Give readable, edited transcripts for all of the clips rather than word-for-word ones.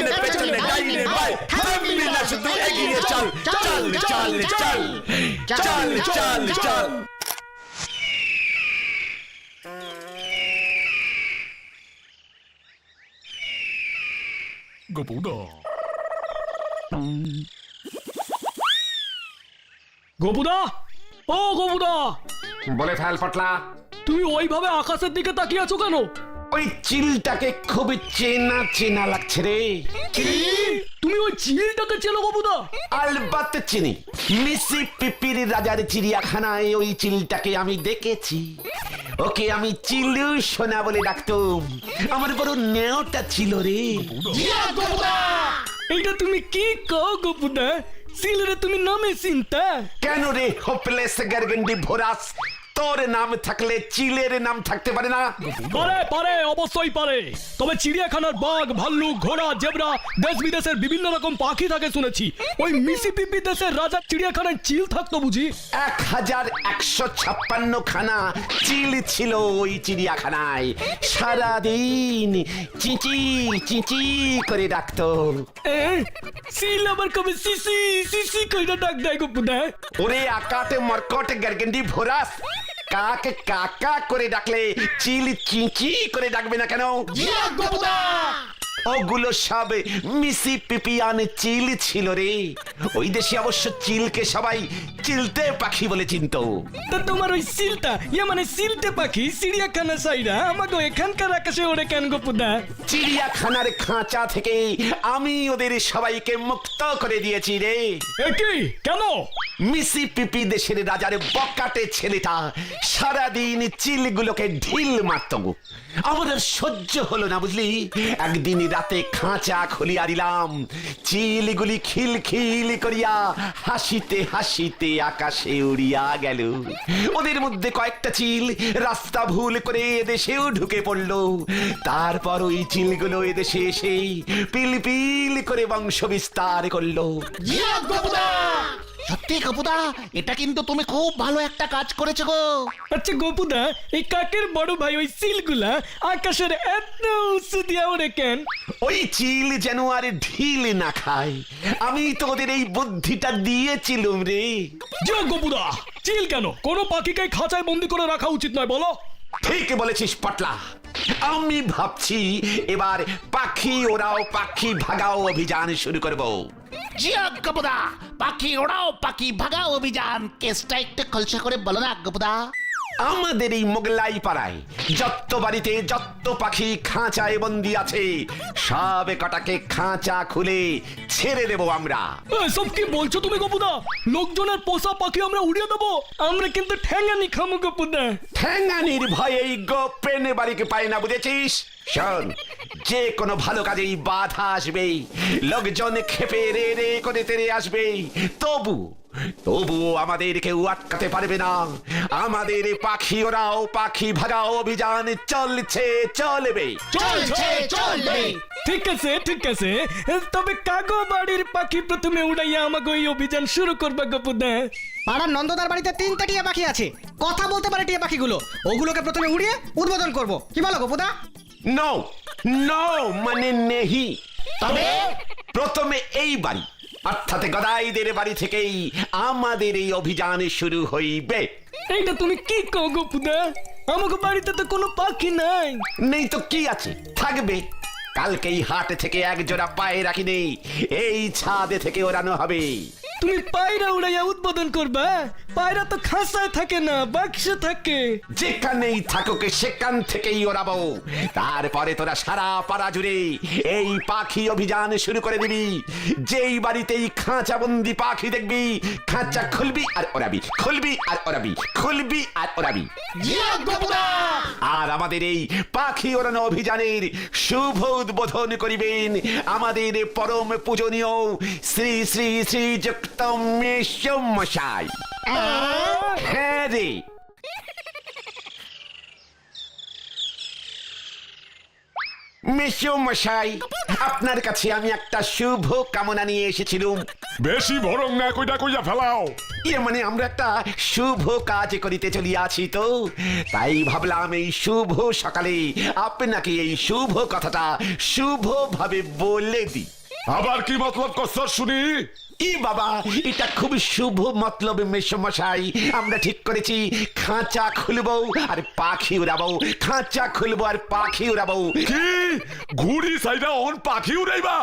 সামনে পেছনে ডাইনে বাঁয়ে থামবি না শুধু এগিয়ে চল চল চল চল চল চল চল। গোপুদা গোপুদা ও গোপুদা, বলে ফেল পটলা। তুমি ওইভাবে আকাশের দিকে তাকিয়ে আছো কেন? ওই চিলটাকে খুব চেনা চেনা লাগছে রে। তুমি ওই চিলটাকে চেনো গোপুদা? আলবাত চিনি, মিসিসিপির রাজার চিড়িয়াখানায় ওই চিলটাকে আমি দেখেছি। ওকে আমি চিলু সোনা বলে ডাকতাম, আমার বড় নেওটা ছিল রে। এইটা তুমি কি কও গোপুদা? চিলরে তুমি নামে চিন্তা? কেন রে হোপলেস গার্গেন্ডি ভোরাস, তোর নাম থাকলে চিলের নাম থাকতে পারে না? পারে পারে, অবশ্যই পারে। তবে চিড়িয়াখানার বাঘ, ভাল্লুক, ঘোড়া, জেব্রা, দেশ বিদেশের বিভিন্ন রকম পাখি থাকে শুনেছি। ওই মিসিসিপি দেশের রাজার চিড়িয়াখানায় চিল থাকতো বুঝি? 1156 খানা চিল ছিল ওই চিড়িয়াখানায়। সারাদিন চিচি চিচি করে ডাকতো। চিল আবার কবে সিসি সিসি কইরা ডাক দেয় গোপুদা? ওরে আকাটে মরকট গার্গেন্ডি ভোরাস, কাকে কাকা করে ডাকলে চিল চিচি করে ডাকবে না কেন? ওগুলো সব মিসিসিপিয়ান চিল ছিল রে। ওই দেশে অবশ্য চিলকে সবাই চিলতে পাখি বলে চিনতো। তা তোমার ওই চিলটা, মানে চিলতে পাখি চিড়িয়াখানা সাইরা আমাকে এখানকার আকাশে ওরে কেন গোপুদা? চিড়িয়াখানার খাঁচা থেকে আমি ওদের সবাইকে মুক্ত করে দিয়েছি রে। কি কেন? মিসিসিপি দেশের রাজার বকাটে ছেলেটা সারাদিন চিলগুলোকে ঢিল মারত। আমার আর সহ্য হলো না বুঝলি। একদিন রাতে খাঁচা খুলিয়া দিলাম, চিলগুলি খিলখিল করিয়া হাসিতে হাসিতে আকাশে উড়িয়া গেল। ওদের মধ্যে কয়েকটা চিল রাস্তা ভুল করে এদেশেও ঢুকে পড়লো। তারপর ওই চিলগুলো এদেশে এসে পিল পিল করে বংশ বিস্তার করলো। সত্যি গোপুদা, এটা কিন্তু তুমি খুব ভালো একটা কাজ করেছো গো। আচ্ছা গোপুদা, এই কাকের বড় ভাই ওই চিলগুলা আকাশের এত উঁচু দিয়া ওরে কেন? ওই চিল যেন আর ঢিল না খায়, আমি তো ওদের এই বুদ্ধিটা দিয়েছিলুম রে। যা গোপুদা, চিল কেন? কোন পাখিকে খাঁচায় বন্দি করে রাখা উচিত নয় বলো? ঠিক বলেছিস পটলা। আমি ভাবছি এবার পাখি ওরাও পাখি ভাগাও অভিযান শুরু করব। জিয়া গোপুদা, পাখি ওড়াও পাখি ভাগাও অভিযান কেসটা একটু খলসা করে বলো না গোপুদা। আমাদের এই মোগলাই পাড়ায় যত বাড়িতে যত পাখি খাঁচায় বন্দি আছে, সব কটাকে খাঁচা খুলে ছেড়ে দেব আমরা। সব কি বলছো তুমি গোপুদা? লোকজনের পোষা পাখি আমরা উড়িয়ে দেবো? আমরা কিন্তু ঠ্যাঙ্গানি খামো গোপুদা। ঠ্যাঙ্গানির ভয়ে গোপেন বাড়িকে পায় না বুঝেছিস? শোন, যে কোনো ভালো কাজেই বাধা আসবেই, লোকজন খেপে রে রে করে তেরে আসবেই, তবুও আমাদের কেউ আটকাতে পারবে না। আমাদের পাখি ওরাও পাখি ভাগাও অভিযান চলছে, চলবে। ঠিক আছে ঠিক আছে, তবে কাগো বাড়ির পাখি প্রথমে উড়াইয়া আমাকে ওই অভিযান শুরু করবে গোপুদা। পাড়ার নন্দদার বাড়িতে 3টা টিয়া পাখি আছে, কথা বলতে পারে টিয়া পাখিগুলো। ওগুলোকে প্রথমে উড়িয়ে উদ্বোধন করব, কি বলো গোপুদা? নো নো মানে নেহি। তবে প্রথমে এই বাড়ি অর্থাৎ গদাইদের বাড়ি থেকেই আমাদের এই অভিযান শুরু হইবে। এইটা তুমি কি কও গোপুদা? আমাকে বাড়িতে তো কোনো পাখি নাই। নেই তো কি আছে, থাকবে। কালকেই হাট থেকে এক জোড়া পায়রা কিনে এই ছাদে থেকে ওড়ানো হবে। তুমি পায়রা উড়াইয়া উদ্বোধন করবা? পায়রা তো খাঁচায় থাকে না, বাক্সে থাকে। যেখানেই থাকুক সেখান থেকেই ওড়াবো। তারপরে তোরা সারা পাড়া জুড়ে এই পাখি অভিযান শুরু করে দিবি। যেই বাড়িতেই খাঁচা বন্দি পাখি দেখবি, খাঁচা খুলবি আর ওড়াবি, খুলবি আর ওড়াবি, খুলবি আর ওড়াবি। আর আমাদের এই পাখি ওড়ানো অভিযানের শুভ উদ্বোধন করিবেন আমাদের পরম পূজনীয় শ্রী শ্রী শ্রীযুক্ত মেসমশাই। হ্যাঁ রে, মেশো মশাই, আপনার কাছে আমি একটা শুভ কামনা নিয়ে এসেছিলাম। বেশি ভরং না কইটা কইয়া ফেলাও। মানে আমরা একটা শুভ কাজ করিতে চলিয়াছি তো, তাই ভাবলাম এই শুভ সকালে আপনাকে এই শুভ কথাটা শুভ ভাবে বলে দিই। আবার কি মতলব করছ শুনি? ই বাবা, এটা খুব শুভ মতলব মেসমশাই। আমরা ঠিক করেছি খাঁচা খুলবো আর পাখি উড়াবো, খাঁচা খুলবো আর পাখি উড়াবো। কি ঘুড়ি সাইডা অন পাখি উড়াইবা?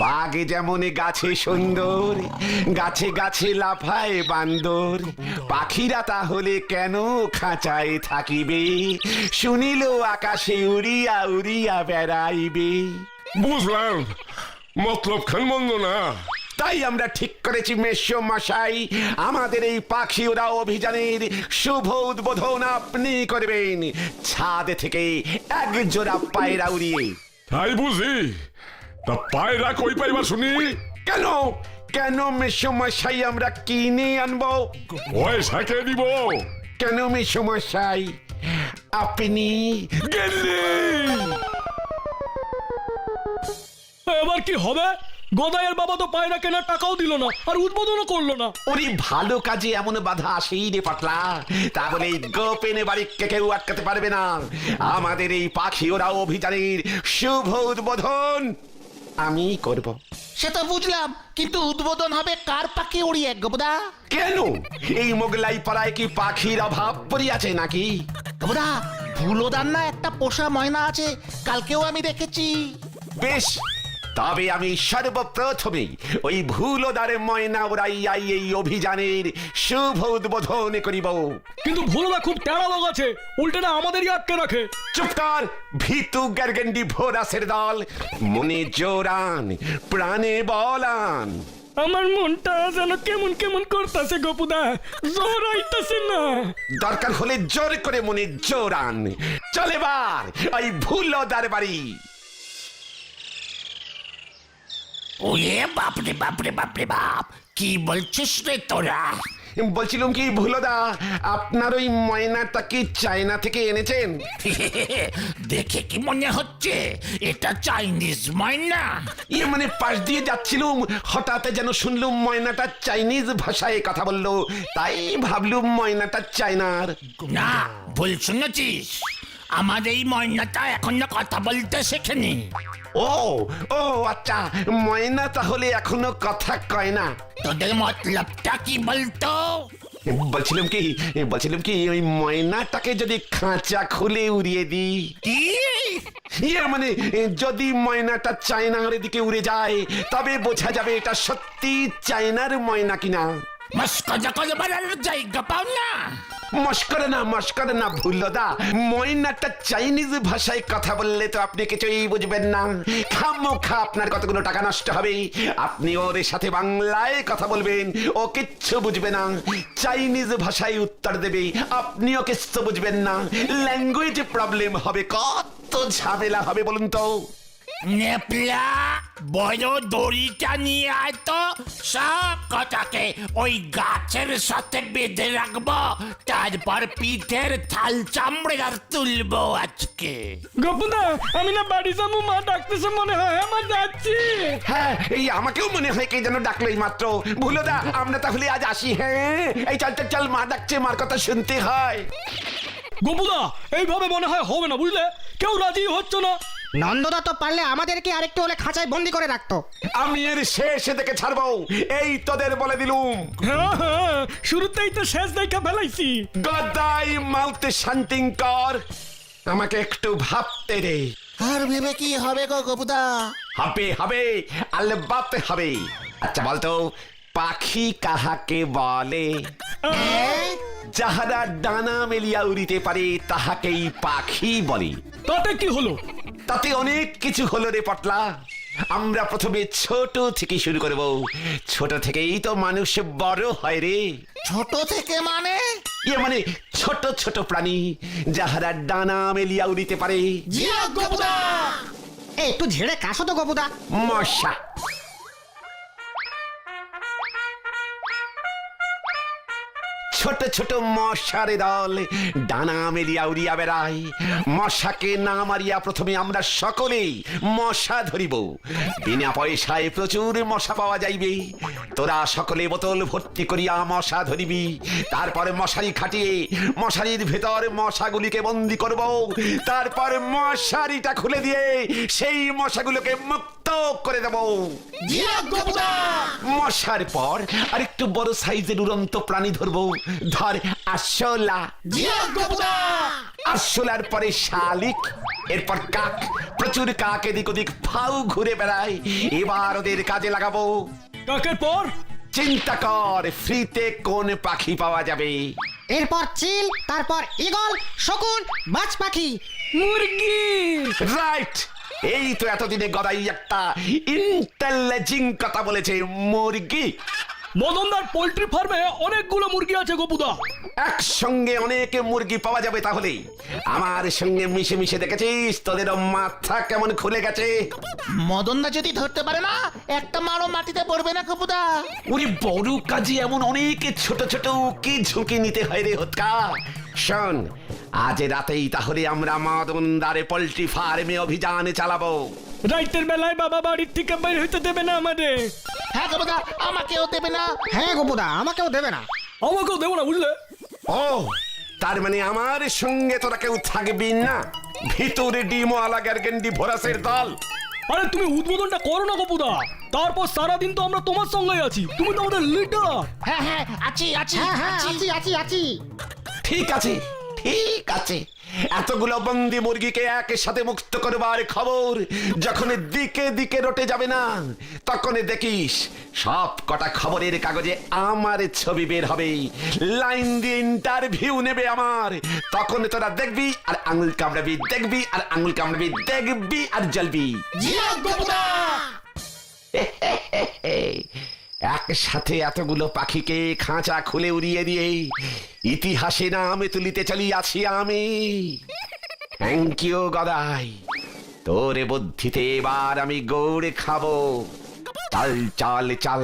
বাগে যেমন গাছে সুন্দর, গাছে গাছে লাফায় বান্দর, পাখিরা তাহলে কেন খাঁচায় থাকিবে, শুনিল আকাশে উড়িয়া উড়িয়া বেড়াইবে। বুঝলাম, মতলব খান মন্দ না। তাই আমরা ঠিক করেছি মেশো মশাই, আমাদের এই পাখি ওড়া অভিযানের শুভ উদ্বোধন আপনি করবেন, ছাদ থেকে এক জোড়া পায়রা উড়িয়ে। তাই বুঝি? তা পায়রা কই পাইবা শুনি? কেন কেন মেশো মশাই, আমরা কিনে আনবো। পয়সা কে দিব? কেন মেশো মশাই, আপনি গেলি এবার কি হবে? গদাইয়ের বাবা তো পায়রা কেনার টাকাও দিল না, আর উদ্বোধনও করলো না। ওরে ভালো কাজে এমন বাধা আসেই রে পাটলা, তাহলে এই গোপেনে বাড়িকে কেউ আটকাতে পারবে না। আমাদের এই পাখি ওরা অভিযানের শুভ উদ্বোধন আমি করব। সে তো বুঝলাম, কিন্তু উদ্বোধন হবে কার পাখি উড়িয়ে গোপদা? কেন এই মোগলাই পাড়ায় কি পাখির অভাব পড়িয়াছে নাকি? গোপদা, ভুলোদার না একটা পোষা ময়না আছে, কালকেও আমি দেখেছি। বেশ, তবে আমি সর্বপ্রথমে ওই ভুলোদারে ময়না উড়াইয়াই এই অভিযানের শুভ উদ্বোধন করিব। কিন্তু ভুলদা খুব টেরা লোক আছে, উল্টেটা আমাদেরই আটকে রাখে। চুপ কর ভিতু গার্গেন্ডি ভোরাসের দল, মনে জোরান প্রাণে বলান। আমার মনটা যেন কেমন কেমন করতেছে গপুদা, জোর আইতাছে না। দরকার হলে জোর করে মনে জোরান। চল এবার ওই ভুলোদার বাড়ি। ওরে বাপরে বাপরে বাপরে বাপ, কি বলছিস রে তোরা? বলছিলাম কি ভুলোদা, আপনার ওই ময়নাটা কি চায়না থেকে এনেছেন? দেখে কি মনে হচ্ছে এটা চাইনিজ ময়না? মানে পাশ দিয়ে যাচ্ছিলুম, হঠাৎ যেন শুনলুম ময়নাটা চাইনিজ ভাষায় কথা বললো, তাই ভাবলুম ময়নাটা চায়নার। না, ভুল শুনেছিস, আমার এই ময়নাটা এখনো কথা বলতে শেখেনি। ও ও আচ্ছা, ময়না তাহলে এখনো কথা কয় না। তোদের মতলবটা কি বলতো? বলছিলাম কি ওই ময়নাটাকে যদি খাঁচা খুলে উড়িয়ে দিই। কি? মানে যদি ময়নাটা চায়নার দিকে উড়ে যায়, তবে বোঝা যাবে এটা সত্যি চায়নার ময়না কিনা। মস্করা করবার আর জায়গা পাও না। মস্করা না ভুলোদা, ময়নাটা চাইনিজ ভাষায় কথা বললে তো আপনি কিছুই বুঝবেন না, খামোখা আপনার কতগুলো টাকা নষ্ট হবে। আপনি ওর সাথে বাংলায় কথা বলবেন, ও কিচ্ছু বুঝবে না, চাইনিজ ভাষায় উত্তর দেবে, আপনিও কিচ্ছু বুঝবেন না, ল্যাঙ্গুয়েজ প্রবলেম হবে, কত ঝামেলা হবে বলুন তো। নেপলা, বড় দড়িটা নিয়ে আয় তো, সব কথাকে ওই গাছের সাথে বেঁধে রাখবো, তারপর পিঠের থাল চামড়া তুলবো আজকে। গপুদা, আমি না বাড়ি যাবো, মা ডাকতেছে মনে হয়, আমার যাচ্ছি। হ্যাঁ, এই আমাকেও মনে হয় কে যেন ডাকলো এই মাত্র। ভুলোদা, আমরা তাহলে আজ আসি। হ্যাঁ, এই চল চল চল, মা ডাকছে, মার কথা শুনতে হয়। গপুদা, এইভাবে মনে হয় হবে না, বুঝলে? কেউ রাজি হচ্ছে না। নন্দদা তো পারলে আমাদেরকে আরেকটু হলে খাঁচায় বন্দি করে রাখতো। আমি এর শেষ দেখে ছাড়বো, এই তোদের বলে দিলুম। হ্যাঁ হ্যাঁ, শুরুতেই তো শেষ দেখা ফেলাইছি। গদাই মাউতে শান্তিং কর, আমাকে একটু ভাবতে দে। আর ভেবে কি হবে গো গোপুদা? হবে আলবাত হবে। আচ্ছা বলতো, পাখি কাহাকে বলে? যাহারা ডানা মেলিয়া উড়িতে পারে তাহাকেই পাখি বলে। তাতে কি হলো? তাতে অনেক কিছু হলো রে পটলা। আমরা প্রথমে ছোট থেকে শুরু করব, ছোট থেকেই তো মানুষ বড় হয় রে। ছোট থেকে মানে? মানে ছোট ছোট প্রাণী যাহারা ডানা মেলিয়া উড়িতে পারে। একটু ঝেড়ে কাশো তো গপুদা। মশা। ছোট ছোট মশার দল ডানা মেলিয়া উড়িয়া বেড়ায়। মশাকে না মারিয়া প্রথমে আমরা সকলেই মশা ধরিব। বিনা পয়সায় প্রচুর মশা পাওয়া যাইবে। তোরা সকলে বোতল ভর্তি করিয়া মশা ধরিবি। তারপরে মশারি খাটিয়ে মশারির ভেতর মশাগুলিকে বন্দি করব। তারপর মশারিটা খুলে দিয়ে সেই মশাগুলোকে মুক্ত করে দেব। মশার পর আরেকটু বড় সাইজের উড়ন্ত প্রাণী ধরবো। ধর আরশোলা। আরশোলার পরে শালিক, এরপর কাক। প্রচুর কাক এদিক ওদিক ফাউ ঘুরে বেড়ায়। এবার ওদের কাজে লাগাবো। কাকের পর চিন্তা কর ফ্রিতে কোন পাখি পাওয়া যাবে। এরপর চিল, তারপর ঈগল, শকুন, বাজ পাখি। মুরগি। রাইট, এই তো এতদিনে গদাই একটা ইন্টেলিজেন্ট কথা বলেছে, মুরগি। মদনদার পোল্ট্রি ফার্মে অনেকগুলো মুরগি আছে গোপুদা। একসঙ্গে অনেক মুরগি পাওয়া যাবে তাহলে। আমার সঙ্গে মিশে মিশে দেখেছিস তোদের মাথা কেমন খুলে গেছে। মদনদা যদি ধরতে পারে না, একটা মারও মাটিতে পড়বে না গোপুদা। ওরে বড় কাজে এমন অনেক ছোট ছোট কি ঝুঁকি নিতে হয় রে হতকা। শোন, আজ রাতেই তাহলে আমরা মদনদারে পোল্ট্রি ফার্মে অভিযান চালাবো। রাইতের বেলায় বাবা বাড়ির থেকে বের হইতে দেবে না আমাদের। হ্যাঁ গোপুদা, আমাকেও দেবে না। হ্যাঁ গোপুদা, আমাকেও দেবে না। আমাকেও দেবো না, বুঝলে? ও, তার মানে আমার সঙ্গে তোরা কেউ থাকবি না? ভিতরে ডিমওয়ালা গ্যারগেন্ডি ভরাসের দল। আরে তুমি উদ্বোধনটা করো না গোপুদা, তারপর সারাদিন তো আমরা তোমার সঙ্গে আছি। তুমি তো আমাদের লিডার। হ্যাঁ হ্যাঁ, আছি আছি হ্যাঁ হ্যাঁ, আছি। আছি আছি আছি। ঠিক আছে, ঠিক আছে। এতগুলো বন্দি মুরগিকে একসাথে মুক্ত করবার খবর যখন দিকে দিকে রটে যাবে না, তখন দেখিস সব কটা খবরের কাগজে আমার ছবি বের হবে। লাইন দিয়ে ইন্টারভিউ নেবে আমার। তখন তোরা দেখবি আর আঙুল কামড়াবি, দেখবি আর আঙুল কামড়াবি, দেখবি আর জ্বলবি। একসাথে এতগুলো পাখিকে খাঁচা খুলে উড়িয়ে দিয়ে ইতিহাসে নাম তুলিতে চলিয়াছি আমি। থ্যাংক ইউ গদাই, তোর বুদ্ধিতে এবার আমি গৌড়ে খাবো। চাল চাল চাল,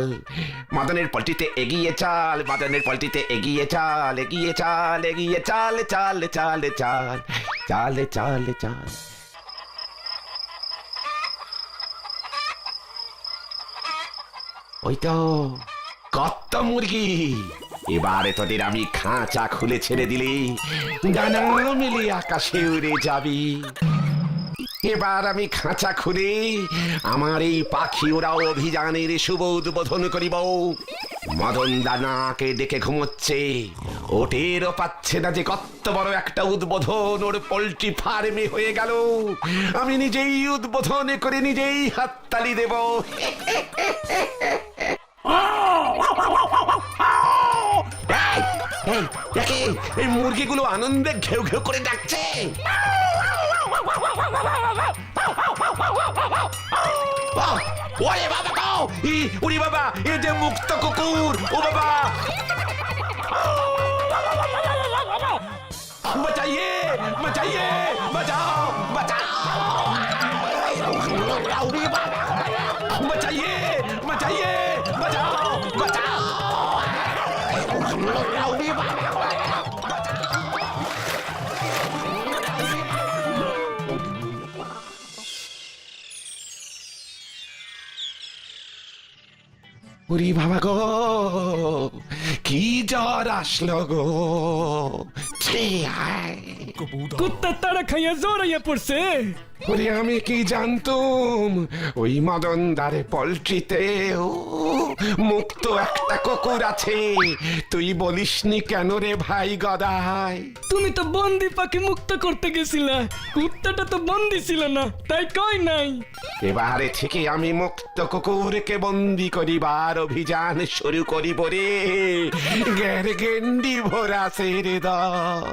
মদনের পল্টিতে এগিয়ে চাল, মদনের পল্টিতে এগিয়ে চাল, এগিয়ে চাল, এগিয়ে চাল, চাল চাল চাল, চাল চাল চাল। ওই তো কত মুরগি। এবারে তোদের আমি খাঁচা খুলে ছেড়ে দিলে ডানা মেলে আকাশে উড়ে যাবি। এবার আমি খাঁচা খুলে আমার এই পাখি ওরাও অভিযানের শুভ উদ্বোধন করিব। মদন দানাকে ডেকে ঘুমোচ্ছে, ওটেরও পাচ্ছে না যে কত বড় একটা উদ্বোধন ওর পোল্ট্রি ফার্মে হয়ে গেল। আমি নিজেই উদ্বোধন করে নিজেই হাততালি দেব। এই মুরগিগুলো আনন্দে ঘেউ ঘেউ করে ডাকছে। ওরে বাবা গো, ওরে বাবা, এ যে মুক্ত কুকুর। ও বাবা, বাঁচাইয়ে বাঁচাইয়ে, বাঁচাও বাঁচাও, বাঁচাইয়ে বাঁচাইয়ে, বাঁচাও বাঁচাও। ওরে বাবা গো, কি জ্বর আসলো গো। কুত্তা তারা খাইয়া জ্বর আইয়া পড়ছে। ওরে আমি কি জানতুম ওই মদনদারে পোল্ট্রিতে মুক্ত একটা কুকুর আছে। তুই বলিসনি কেন রে ভাই গদাই? তুমি তো বন্দি পাখি মুক্ত করতে গেছিলা, কুত্তাটা তো বন্দি ছিল না, তাই কই নাই। এবারে থেকে আমি মুক্ত কুকুরকে বন্দি করিবার অভিযান শুরু করিব রে। গ্যারগেন্ডি ভরা সেরে দল।